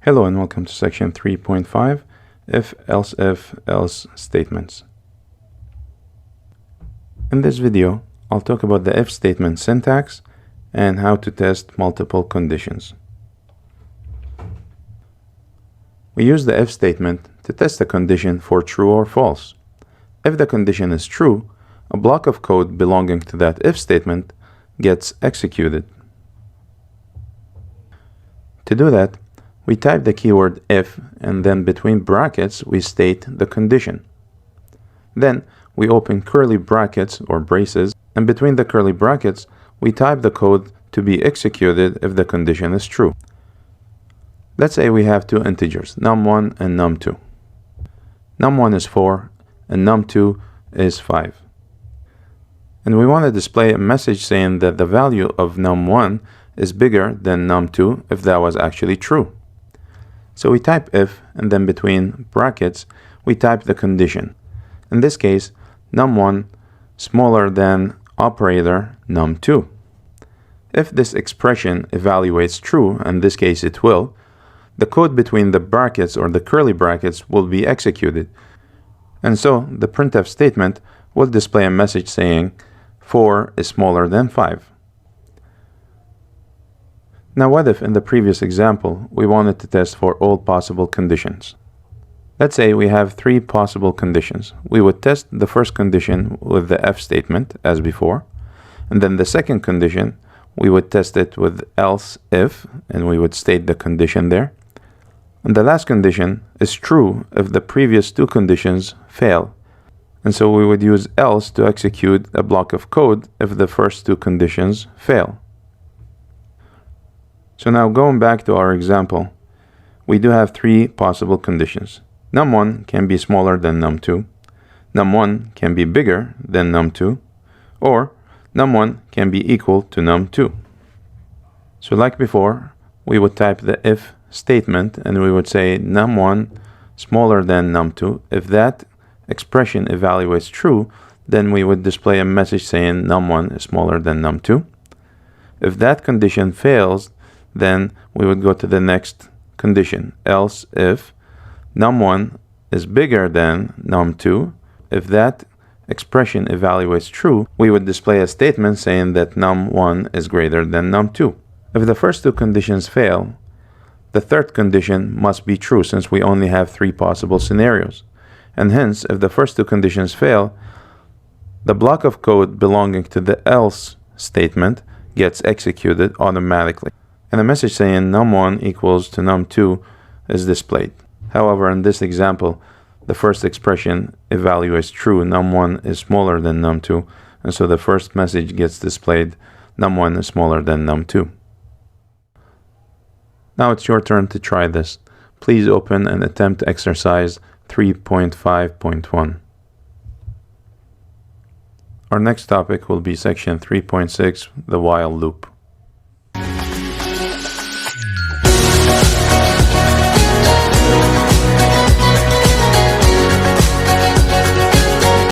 Hello and welcome to section 3.5, if else statements. In this video, I'll talk about the if statement syntax and how to test multiple conditions. We use the if statement to test a condition for true or false. If the condition is true, a block of code belonging to that if statement gets executed. To do that, we type the keyword if, and then between brackets we state the condition. Then we open curly brackets or braces, and between the curly brackets we type the code to be executed if the condition is true. Let's say we have two integers, num1 and num2. Num1 is 4 and num2 is 5. And we want to display a message saying that the value of num1 is bigger than num2 if that was actually true. So we type if, and then between brackets we type the condition. In this case, num1 smaller than operator num2. If this expression evaluates true, in this case it will, the code between the brackets or the curly brackets will be executed. And so the printf statement will display a message saying 4 is smaller than 5. Now what if in the previous example we wanted to test for all possible conditions? Let's say we have three possible conditions. We would test the first condition with the if statement as before, and then the second condition we would test it with else if, and we would state the condition there. And the last condition is true if the previous two conditions fail. And so we would use else to execute a block of code if the first two conditions fail. So now going back to our example, we do have three possible conditions. Num1 can be smaller than num2, num1 can be bigger than num2, or num1 can be equal to num2. So like before, we would type the if statement and we would say num1 smaller than num2. If that expression evaluates true, then we would display a message saying num1 is smaller than num2. If that condition fails, then we would go to the next condition, else if num1 is bigger than num2. If that expression evaluates true, we would display a statement saying that num1 is greater than num2. If the first two conditions fail, the third condition must be true since we only have three possible scenarios. And hence, if the first two conditions fail, the block of code belonging to the else statement gets executed automatically. And a message saying num1 equals to num2 is displayed. However, in this example, the first expression evaluates true, num1 is smaller than num2, and so the first message gets displayed, num1 is smaller than num2. Now it's your turn to try this. Please open and attempt exercise 3.5.1. Our next topic will be section 3.6, the while loop.